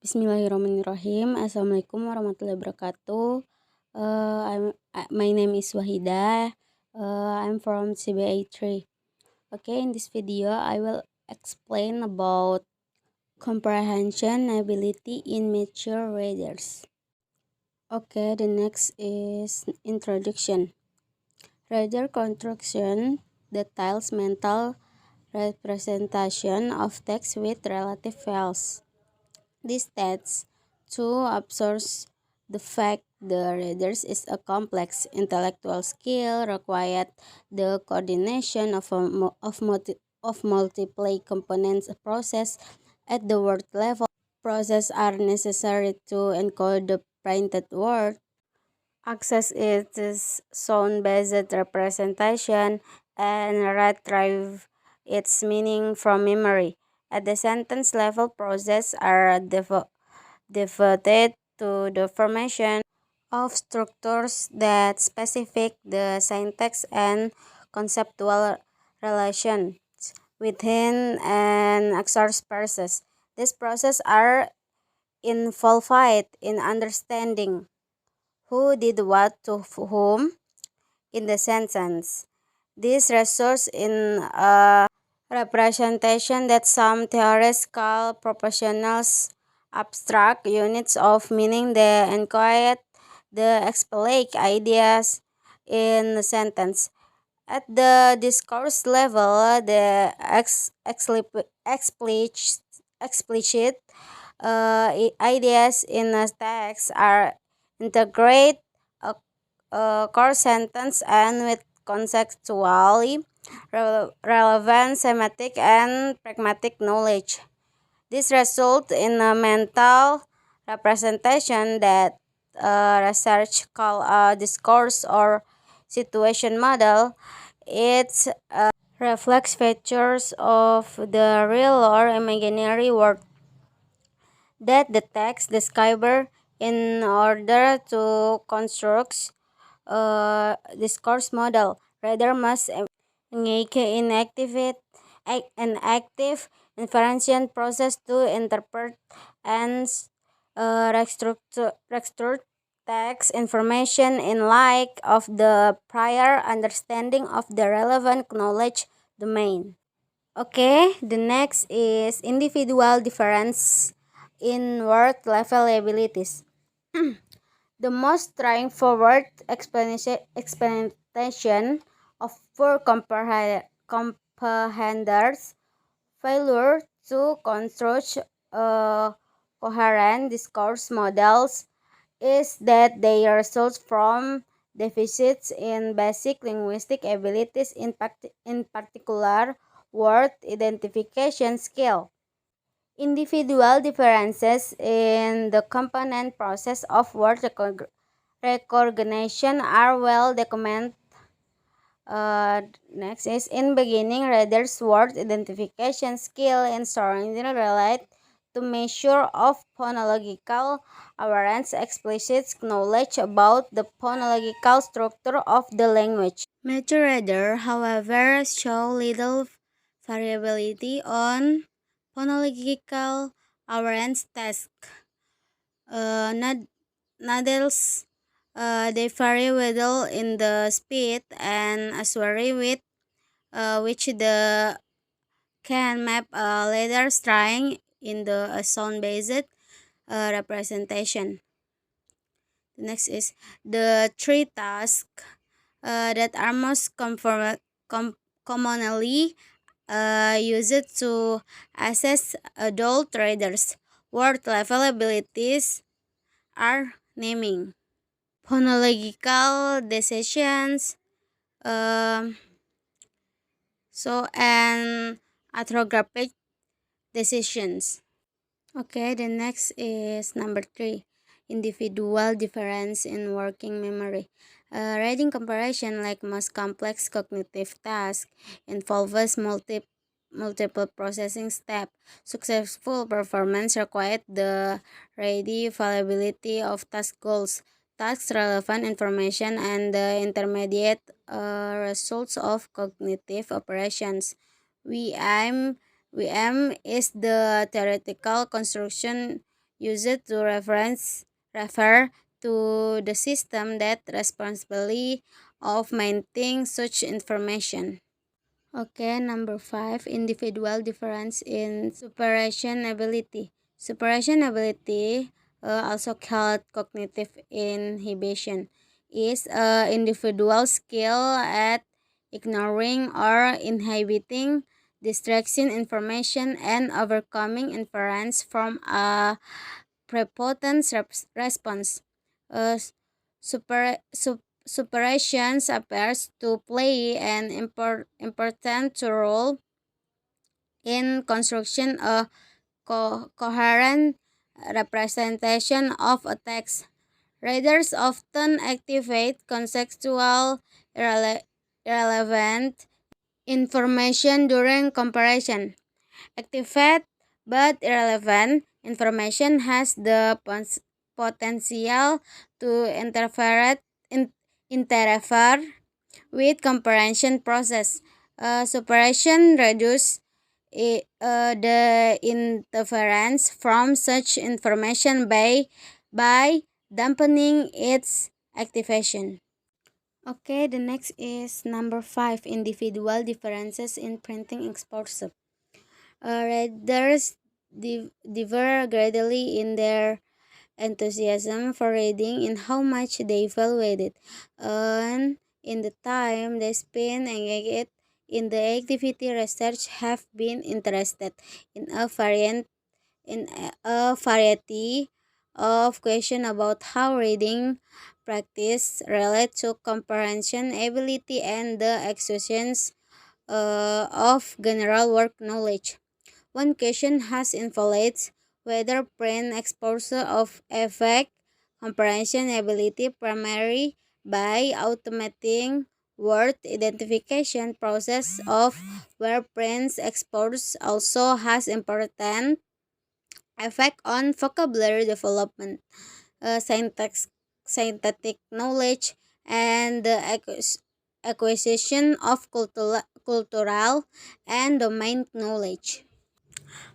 Bismillahirrahmanirrahim. Assalamualaikum warahmatullahi wabarakatuh. My name is Wahida. I'm from CBA 3. Okay, in this video, I will explain about comprehension ability in mature readers. Okay, the next is introduction. Reader construction details mental representation of text with relative values. This tends to absorb the fact the readers is a complex intellectual skill required the coordination of multiple components process at the word level. Processes are necessary to encode the printed word, access its sound-based representation, and retrieve its meaning from memory. At the sentence level, processes are devoted to the formation of structures that specify the syntax and conceptual relations within an exercise process. These processes are involved in understanding who did what to whom in the sentence. This results in a representation that some theorists call proportionals, abstract units of meaning that encode the explicit ideas in the sentence. At the discourse level, the explicit ideas in a text are integrate a, a core sentence and with contextually relevant semantic and pragmatic knowledge. This results in a mental representation that research call a discourse or situation model. It reflects features of the real or imaginary world that the text describer in order to construct a discourse model. Reader must engage in an active inferential process to interpret and restructure text information in light of the prior understanding of the relevant knowledge domain. Okay, the next is individual difference in word level abilities. The most straightforward explanation of poor comprehenders' failure to construct coherent discourse models is that they result from deficits in basic linguistic abilities, in particular word identification skill. Individual differences in the component process of word recognition are well documented. Next is in beginning, readers' word identification skill in strongly relate to measure of phonological awareness, explicit knowledge about the phonological structure of the language. Mature reader, however, show little variability on phonological awareness task. Nonetheless, they vary well in the speed and accuracy with which the can map a letter string in the sound-based representation. The next is the three tasks that are most commonly used to assess adult readers' word level abilities are naming, phonological decisions, and orthographic decisions. Okay, the next is number 3, individual difference in working memory. Reading comparison, like most complex cognitive tasks, involves multiple processing steps. Successful performance required the ready availability of task goals, task relevant information, and the intermediate results of cognitive operations. We aim is the theoretical construction used to refer to the system that responsibly of maintaining such information. Okay, number five, individual difference in superation ability. Superation ability, also called cognitive inhibition, is an individual skill at ignoring or inhibiting distraction information and overcoming inference from a prepotent response. Superations appears to play an important role in construction a coherent representation of a text. Readers often activate contextual irrelevant information during comparison. Activate but irrelevant information has the potential to in, interfere with comprehension process. Suppression reduce the interference from such information by dampening its activation. Okay, the next is number five, individual differences in printing exposure. Readers differ greatly in their enthusiasm for reading and how much they value it, and in the time they spend engaged in the activity. Research have been interested in a variety of questions about how reading practice relate to comprehension ability and the exercise of general work knowledge. One question has involved whether brain exposure of affect comprehension ability primarily by automating word identification process of where brain's exposure also has important effect on vocabulary development, synthetic knowledge, and the acquisition of cultural and domain knowledge.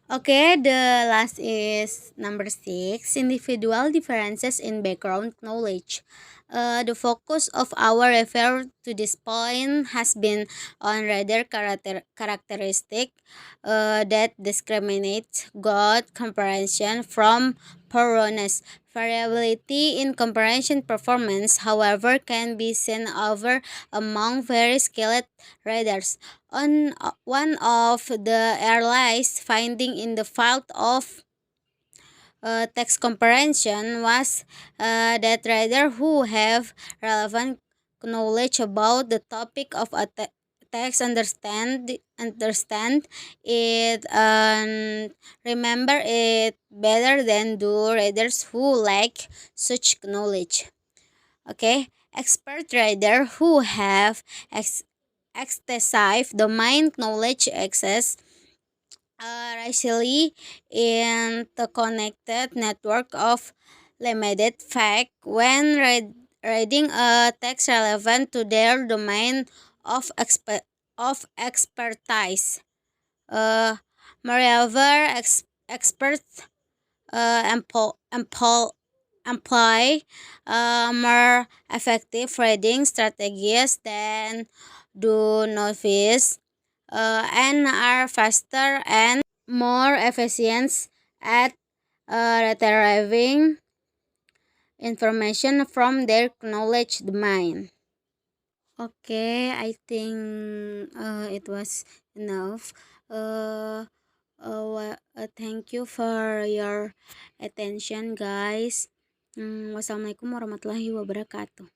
Okay, the last is number six, individual differences in background knowledge. The focus of our refer to this point has been on rather characteristic that discriminates God comprehension from thoroughness. Variability in comprehension performance, however, can be seen over among very skilled readers. On one of the earliest finding in the field of text comprehension was that readers who have relevant knowledge about the topic of a text understand it and remember it better than do readers who lack such knowledge. Okay, expert reader who have extensive domain knowledge access racially interconnected network of limited fact when reading a text relevant to their domain of expertise. Uh, Moreover, experts employ more effective reading strategies than do novice and are faster and more efficient at retrieving information from their knowledge domain. Okay, I think it was enough. Thank you for your attention, guys. Wassalamualaikum warahmatullahi wabarakatuh.